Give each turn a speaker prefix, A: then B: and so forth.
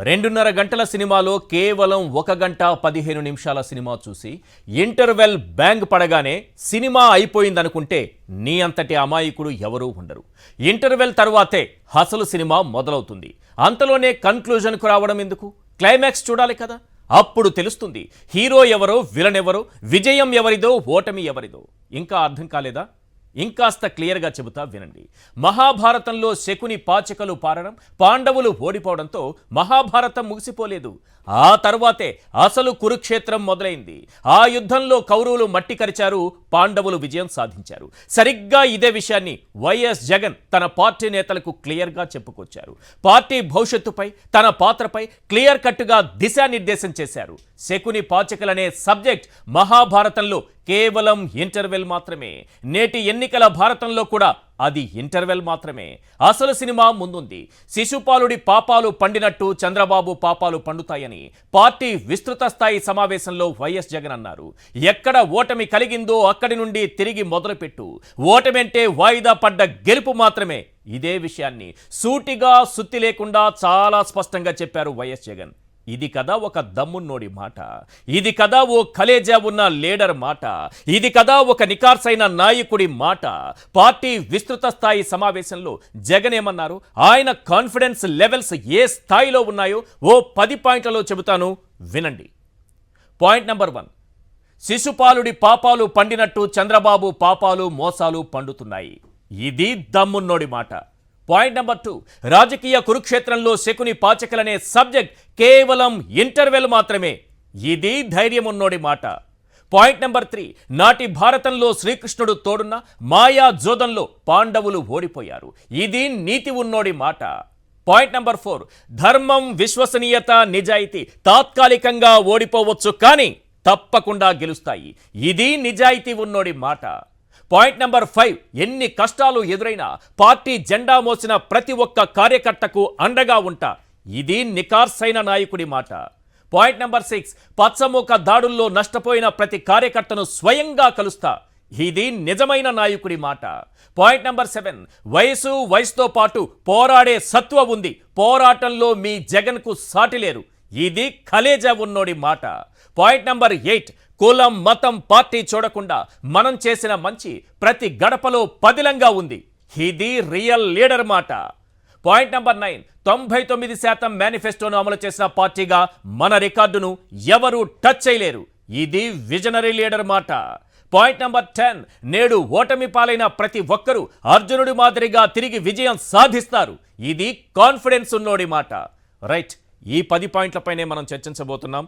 A: రెండున్నర గంటల సినిమాలో కేవలం 1 గంట 15 నిమిషాల సినిమా చూసి ఇంటర్వెల్ బ్యాంగ్ పడగానే సినిమా అయిపోయిందనుకుంటే నీ అంతటి అమాయకుడు ఎవరూ ఉండరు. ఇంటర్వెల్ తర్వాతే అసలు సినిమా మొదలవుతుంది. అంతలోనే కన్క్లూజన్కు రావడం ఎందుకు? క్లైమాక్స్ చూడాలి కదా, అప్పుడు తెలుస్తుంది హీరో ఎవరో, విలన్ ఎవరో, విజయం ఎవరిదో, ఓటమి ఎవరిదో. ఇంకా అర్థం కాలేదా? ఇంకాస్త క్లియర్గా చెబుతా వినండి. మహాభారతంలో శకుని పాచికలు పారడం, పాండవులు ఓడిపోవడంతో మహాభారతం ముగిసిపోలేదు. ఆ తర్వాతే అసలు కురుక్షేత్రం మొదలైంది. ఆ యుద్ధంలో కౌరవులు మట్టి కరిచారు, పాండవులు విజయం సాధించారు. సరిగ్గా ఇదే విషయాన్ని వైఎస్ జగన్ తన పార్టీ నేతలకు క్లియర్గా చెప్పుకొచ్చారు. పార్టీ భవిష్యత్తుపై, తన పాత్రపై క్లియర్ కట్టుగా దిశానిర్దేశం చేశారు. శకుని పాచికలనే సబ్జెక్ట్ మహాభారతంలో కేవలం ఇంటర్వెల్ మాత్రమే. నేటి ఎన్నికల భారతంలో కూడా అది ఇంటర్వెల్ మాత్రమే. అసలు సినిమా ముందుంది. శిశుపాలుడి పాపాలు పండినట్టు చంద్రబాబు పాపాలు పండుతాయని పార్టీ విస్తృత స్థాయి సమావేశంలో వైఎస్ జగన్ అన్నారు. ఎక్కడ ఓటమి కలిగిందో అక్కడి నుండి తిరిగి మొదలుపెట్టు. ఓటమి అంటే వాయిదా పడ్డ గెలుపు మాత్రమే. ఇదే విషయాన్ని సూటిగా సుత్తి లేకుండా చాలా స్పష్టంగా చెప్పారు వైఎస్ జగన్. ఇది కదా ఒక దమ్మున్నోడి మాట, ఇది కదా ఓ కలేజా ఉన్న లీడర్ మాట, ఇది కదా ఒక నికార్సైన నాయకుడి మాట. పార్టీ విస్తృత స్థాయి సమావేశంలో జగన్ ఏమన్నారు, ఆయన కాన్ఫిడెన్స్ లెవెల్స్ ఏ స్థాయిలో ఉన్నాయో ఓ 10 పాయింట్లలో చెబుతాను, వినండి. పాయింట్ నెంబర్ 1, శిశుపాలుడి పాపాలు పండినట్టు చంద్రబాబు పాపాలు మోసాలు పండుతున్నాయి. ఇది దమ్మున్నోడి మాట. పాయింట్ నెంబర్ 2, రాజకీయ కురుక్షేత్రంలో శకుని పాచికలనే సబ్జెక్ట్ కేవలం ఇంటర్వెల్ మాత్రమే. ఇది ధైర్యం ఉన్నోడి మాట. పాయింట్ నెంబర్ 3, నాటి భారతంలో శ్రీకృష్ణుడు తోడున్న మాయా జోదంలో పాండవులు ఓడిపోయారు. ఇది నీతి ఉన్నోడి మాట. పాయింట్ నెంబర్ 4, ధర్మం, విశ్వసనీయత, నిజాయితీ తాత్కాలికంగా ఓడిపోవచ్చు కానీ తప్పకుండా గెలుస్తాయి. ఇది నిజాయితీ ఉన్నోడి మాట. పాయింట్ నెంబర్ 5, ఎన్ని కష్టాలు ఎదురైనా పార్టీ జెండా మోసిన ప్రతి ఒక్క కార్యకర్తకు అండగా ఉంటా. ఇది నికార్సైన నాయకుడి మాట. పాయింట్ నెంబర్ 6, పచ్చముఖ దాడుల్లో నష్టపోయిన ప్రతి కార్యకర్తను స్వయంగా కలుస్తా. ఇది నిజమైన నాయకుడి మాట. పాయింట్ నెంబర్ 7, వయసుతో పాటు పోరాడే సత్వ ఉంది. పోరాటంలో మీ జగన్కు సాటి లేరు. ఇది కలేజా ఉన్నోడి మాట. పాయింట్ నెంబర్ 8, కులం, మతం, పార్టీ చూడకుండా మనం చేసిన మంచి ప్రతి గడపలో పదిలంగా ఉంది. ఇది రియల్ లీడర్ మాట. పాయింట్ నెంబర్ 9, 99% మేనిఫెస్టోను అమలు చేసిన పార్టీగా మన రికార్డును ఎవరూ టచ్ చేయలేరు. ఇది విజనరీ లీడర్ మాట. పాయింట్ నెంబర్ 10, నేడు ఓటమి పాలైన ప్రతి ఒక్కరూ అర్జునుడి మాదిరిగా తిరిగి విజయం సాధిస్తారు. ఇది కాన్ఫిడెన్స్ ఉన్నోడి మాట. రైట్, ఈ 10 పాయింట్లపైనే మనం చర్చించబోతున్నాం.